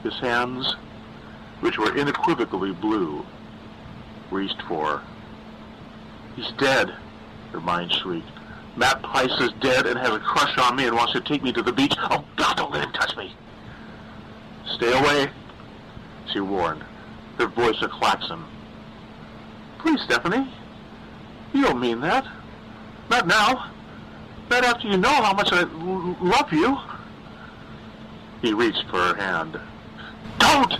His hands, which were unequivocally blue, reached for her. "He's dead," her mind shrieked. "Matt Price is dead and has a crush on me and wants to take me to the beach. Oh, God, don't let him touch me." "Stay away," she warned, her voice a klaxon. "Please, Stephanie. You don't mean that. Not now. Not after you know how much I love you." He reached for her hand. "Don't!"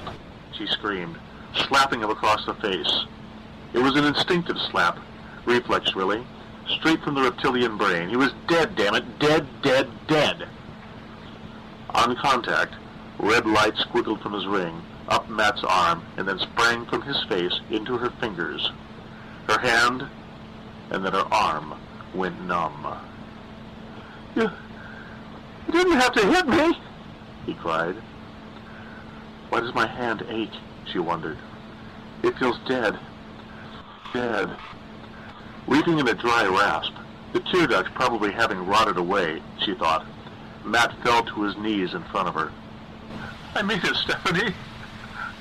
she screamed, slapping him across the face. It was an instinctive slap, reflex really, straight from the reptilian brain. He was dead, damn it, dead, dead, dead. On contact, red light squiggled from his ring, up Matt's arm, and then sprang from his face into her fingers. Her hand, and then her arm, went numb. You didn't have to hit me," he cried. "Why does my hand ache?" she wondered. "It feels dead. Dead." Leaping in a dry rasp, the tear ducts probably having rotted away, she thought, Matt fell to his knees in front of her. "I mean it, Stephanie.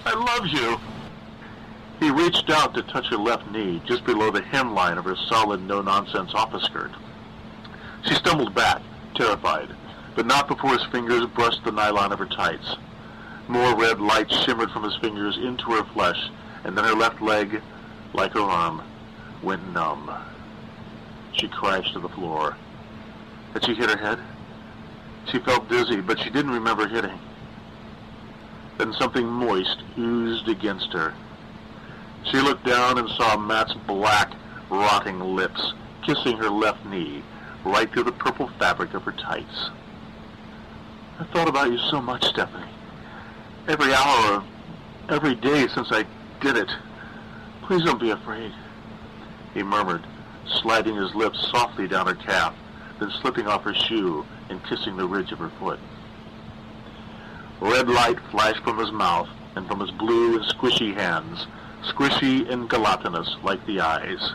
I love you." He reached out to touch her left knee, just below the hemline of her solid, no-nonsense office skirt. She stumbled back, terrified, but not before his fingers brushed the nylon of her tights. More red light shimmered from his fingers into her flesh, and then her left leg, like her arm, went numb. She crashed to the floor. Had she hit her head? She felt dizzy, but she didn't remember hitting. Then something moist oozed against her. She looked down and saw Matt's black, rotting lips kissing her left knee, right through the purple fabric of her tights. "I've thought about you so much, Stephanie. Every hour, every day since I did it. Please don't be afraid," he murmured, sliding his lips softly down her calf, then slipping off her shoe and kissing the ridge of her foot. Red light flashed from his mouth and from his blue and squishy hands, squishy and gelatinous like the eyes.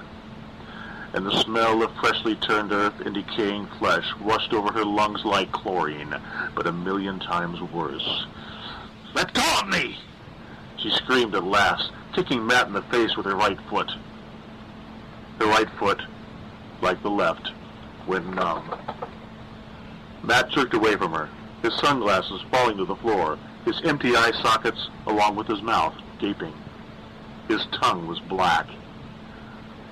And the smell of freshly turned earth and decaying flesh rushed over her lungs like chlorine, but a million times worse. "Let go of me!" she screamed at last, kicking Matt in the face with her right foot. Her right foot, like the left, went numb. Matt jerked away from her, his sunglasses falling to the floor, his empty eye sockets, along with his mouth, gaping. His tongue was black.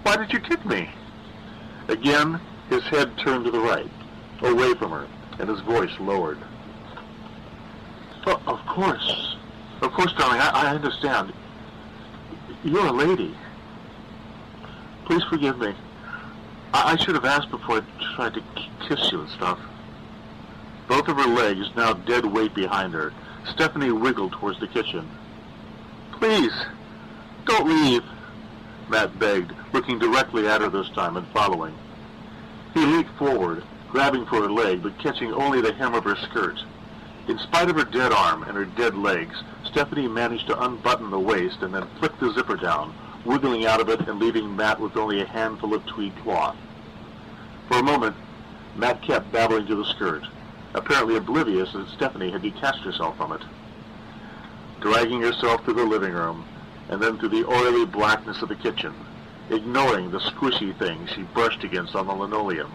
"Why did you kick me?" Again, his head turned to the right, away from her, and his voice lowered. "Oh, of course, darling, I understand. You're a lady. Please forgive me. I should have asked before I tried to kiss you and stuff." Both of her legs now dead weight behind her, Stephanie wiggled towards the kitchen. "Please, don't leave," Matt begged, looking directly at her this time and following. He leaped forward, grabbing for her leg, but catching only the hem of her skirt. In spite of her dead arm and her dead legs, Stephanie managed to unbutton the waist and then flick the zipper down, wiggling out of it and leaving Matt with only a handful of tweed cloth. For a moment, Matt kept babbling to the skirt, apparently oblivious that Stephanie had detached herself from it. Dragging herself through the living room, and then through the oily blackness of the kitchen, ignoring the squishy thing she brushed against on the linoleum,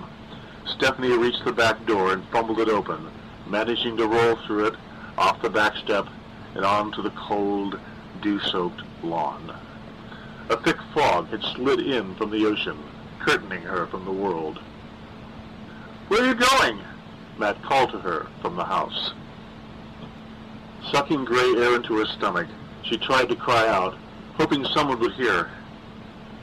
Stephanie reached the back door and fumbled it open, managing to roll through it, off the back step, and onto the cold, dew-soaked lawn. A thick fog had slid in from the ocean, curtaining her from the world. "Where are you going?" Matt called to her from the house. Sucking gray air into her stomach, she tried to cry out, hoping someone would hear,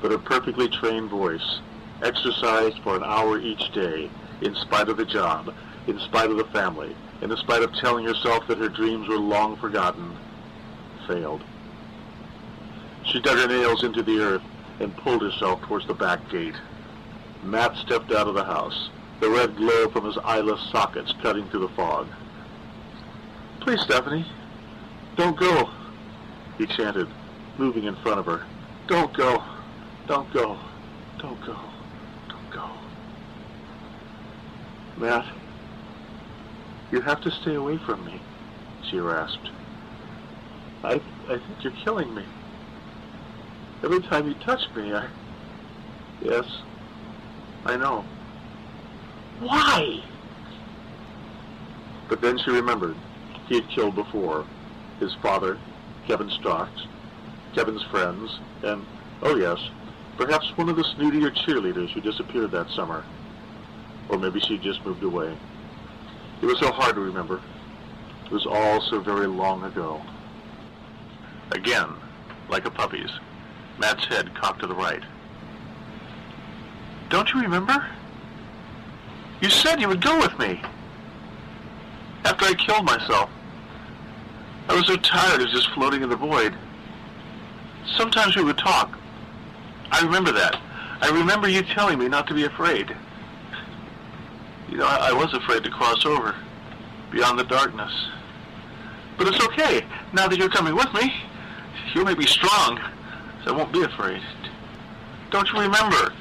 but her perfectly trained voice, exercised for an hour each day, in spite of the job, in spite of the family, and in spite of telling herself that her dreams were long forgotten, failed. She dug her nails into the earth and pulled herself towards the back gate. Matt stepped out of the house, the red glow from his eyeless sockets cutting through the fog. "Please, Stephanie, don't go," he chanted, moving in front of her. "Don't go, don't go, don't go, don't go." "Matt, you have to stay away from me," she rasped. I think you're killing me. Every time you touch me, Yes, I know. Why? But then she remembered he had killed before. His father, Kevin Strauss, Kevin's friends, and, oh yes, perhaps one of the snootier cheerleaders who disappeared that summer. Or maybe she just moved away. It was so hard to remember. It was all so very long ago. Again, like a puppy's, Matt's head cocked to the right. Don't you remember? You said you would go with me. After I killed myself. I was so tired of just floating in the void. Sometimes we would talk. I remember that. I remember you telling me not to be afraid. You know, I was afraid to cross over beyond the darkness. But it's okay. Now that you're coming with me, you may be strong, so I won't be afraid. Don't you remember?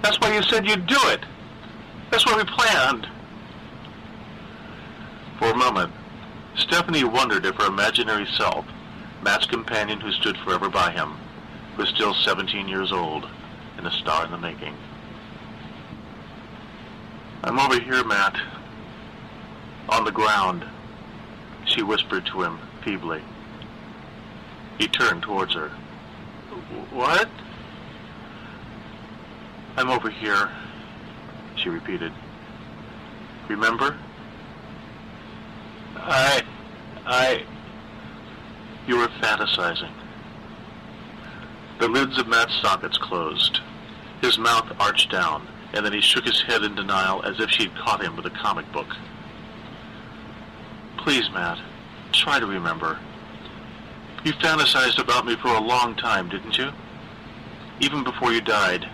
That's why you said you'd do it. That's what we planned. For a moment, Stephanie wondered if her imaginary self, Matt's companion who stood forever by him, was still 17 years old and a star in the making. I'm over here, Matt. On the ground, she whispered to him feebly. He turned towards her. What? I'm over here, she repeated. Remember? You were fantasizing. The lids of Matt's sockets closed. His mouth arched down, and then he shook his head in denial as if she'd caught him with a comic book. Please, Matt, try to remember. You fantasized about me for a long time, didn't you? Even before you died.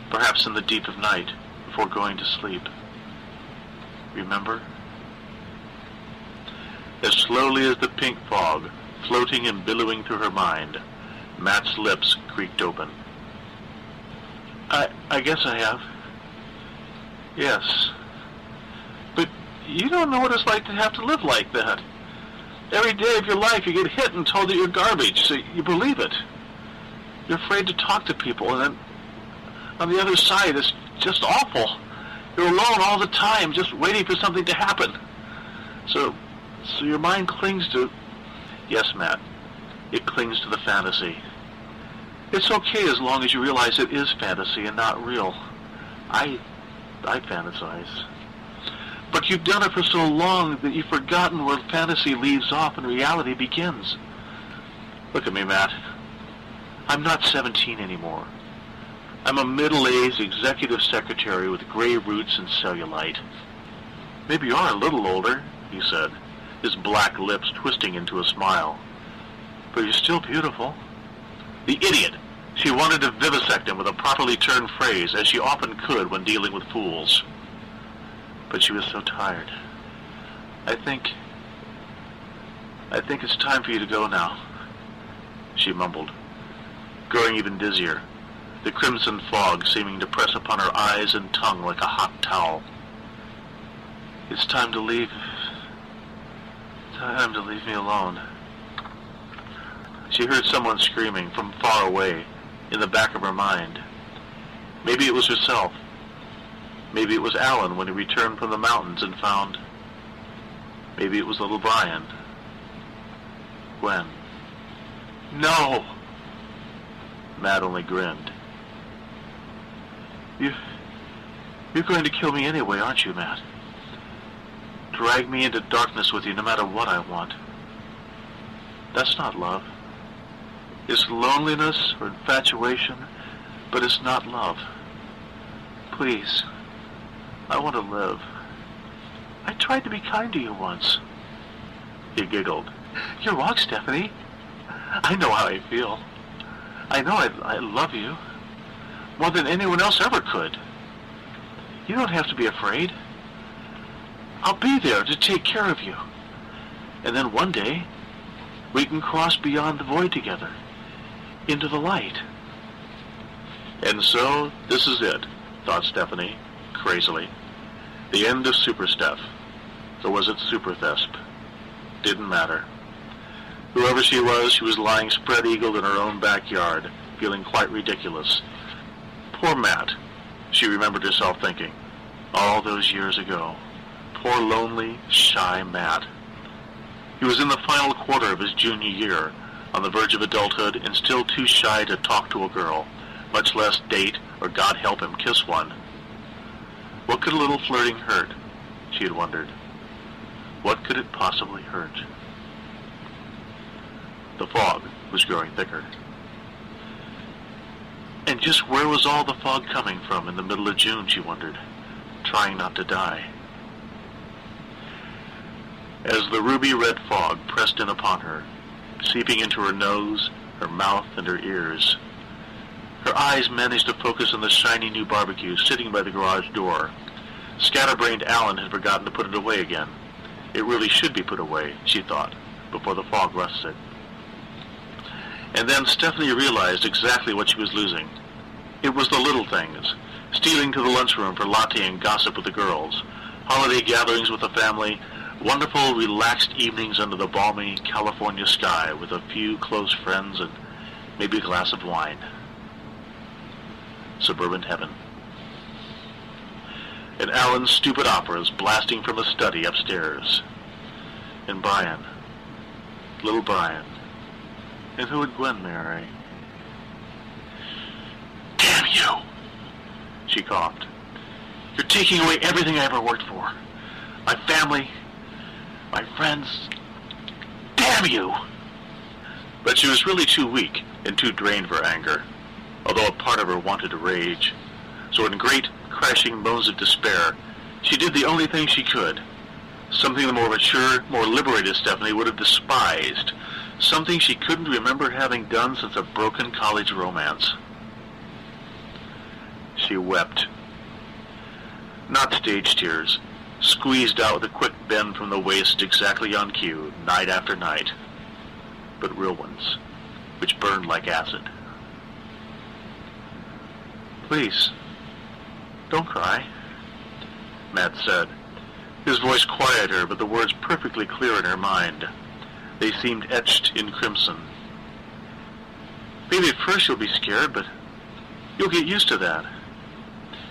Perhaps in the deep of night, before going to sleep. Remember? As slowly as the pink fog, floating and billowing through her mind, Matt's lips creaked open. I guess I have. Yes. But you don't know what it's like to have to live like that. Every day of your life you get hit and told that you're garbage, so you believe it. You're afraid to talk to people, and then on the other side it's just awful. You're alone all the time, just waiting for something to happen. So your mind clings to... Yes, Matt, it clings to the fantasy. It's okay as long as you realize it is fantasy and not real. I fantasize. But you've done it for so long that you've forgotten where fantasy leaves off and reality begins. Look at me, Matt. I'm not 17 anymore. I'm a middle-aged executive secretary with gray roots and cellulite. Maybe you are a little older, he said, his black lips twisting into a smile. But you're still beautiful. The idiot! She wanted to vivisect him with a properly turned phrase, as she often could when dealing with fools. But she was so tired. I think it's time for you to go now, she mumbled, growing even dizzier, the crimson fog seeming to press upon her eyes and tongue like a hot towel. It's time to leave. Time to leave me alone. She heard someone screaming from far away, in the back of her mind. Maybe it was herself. Maybe it was Alan when he returned from the mountains and found... Maybe it was little Brian. Gwen. No! Matt only grinned. You're going to kill me anyway, aren't you, Matt? Drag me into darkness with you no matter what I want. That's not love. It's loneliness or infatuation, but it's not love. Please, I want to live. I tried to be kind to you once. He giggled. You're wrong, Stephanie. I know how I feel. I know I love you. More than anyone else ever could. You don't have to be afraid. I'll be there to take care of you. And then one day, we can cross beyond the void together, into the light. And so, this is it, thought Stephanie, crazily. The end of Super Steph. Or was it Super Thesp? Didn't matter. Whoever she was lying spread-eagled in her own backyard, feeling quite ridiculous. Poor Matt, she remembered herself thinking, all those years ago. Poor lonely, shy Matt. He was in the final quarter of his junior year, on the verge of adulthood, and still too shy to talk to a girl, much less date or, God help him, kiss one. What could a little flirting hurt? She had wondered. What could it possibly hurt? The fog was growing thicker. And just where was all the fog coming from in the middle of June, she wondered, trying not to die. As the ruby-red fog pressed in upon her, seeping into her nose, her mouth, and her ears, her eyes managed to focus on the shiny new barbecue sitting by the garage door. Scatterbrained Alan had forgotten to put it away again. It really should be put away, she thought, before the fog rusted. And then Stephanie realized exactly what she was losing. It was the little things, stealing to the lunchroom for latte and gossip with the girls, holiday gatherings with the family, wonderful, relaxed evenings under the balmy California sky with a few close friends and maybe a glass of wine. Suburban heaven. And Alan's stupid operas blasting from a study upstairs. And Brian, little Brian. And who would Gwen marry? Damn you! She coughed. You're taking away everything I ever worked for. My family, my friends. Damn you! But she was really too weak and too drained for anger, although a part of her wanted to rage. So in great, crashing moans of despair, she did the only thing she could. Something the more mature, more liberated Stephanie would have despised. Something she couldn't remember having done since a broken college romance. She wept. Not stage tears, squeezed out with a quick bend from the waist exactly on cue, night after night, but real ones, which burned like acid. Please, don't cry, Matt said. His voice quieter, but the words perfectly clear in her mind. They seemed etched in crimson. Maybe at first you'll be scared, but you'll get used to that.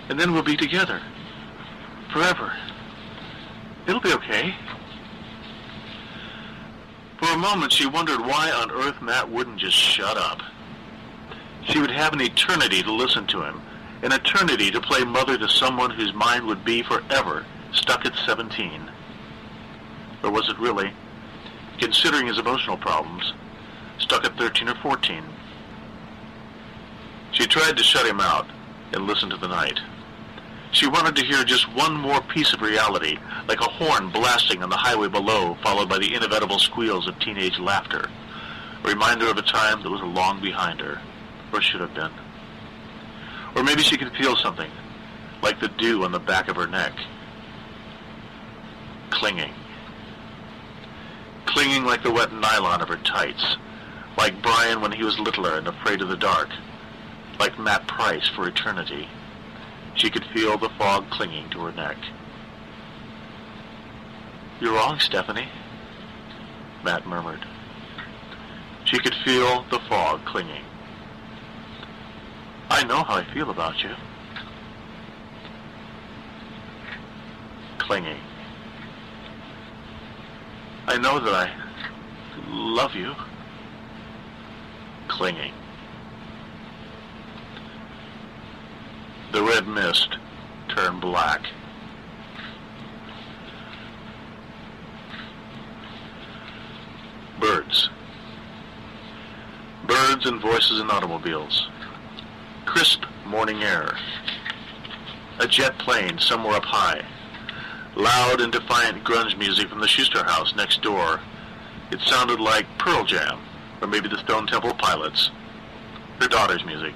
And then we'll be together. Forever. It'll be okay. For a moment she wondered why on earth Matt wouldn't just shut up. She would have an eternity to listen to him, an eternity to play mother to someone whose mind would be forever stuck at 17. Or was it really, considering his emotional problems, stuck at 13 or 14? She tried to shut him out and listen to the night. She wanted to hear just one more piece of reality, like a horn blasting on the highway below, followed by the inevitable squeals of teenage laughter. A reminder of a time that was long behind her, or should have been. Or maybe she could feel something, like the dew on the back of her neck. Clinging. Clinging like the wet nylon of her tights, like Brian when he was littler and afraid of the dark, like Matt Price for eternity. She could feel the fog clinging to her neck. You're wrong, Stephanie, Matt murmured. She could feel the fog clinging. I know how I feel about you. Clinging. I know that I love you. Clinging. The red mist turned black. Birds. Birds and voices in automobiles. Crisp morning air. A jet plane somewhere up high. Loud and defiant grunge music from the Schuster house next door. It sounded like Pearl Jam, or maybe the Stone Temple Pilots. Her daughter's music.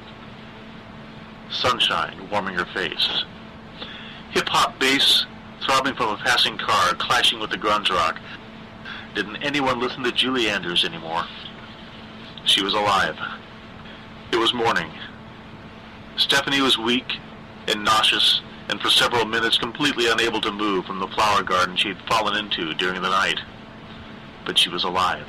Sunshine warming her face. Hip-hop bass throbbing from a passing car, clashing with the grunge rock. Didn't anyone listen to Julie Andrews anymore? She was alive. It was morning. Stephanie was weak and nauseous, and for several minutes completely unable to move from the flower garden she had fallen into during the night. But she was alive.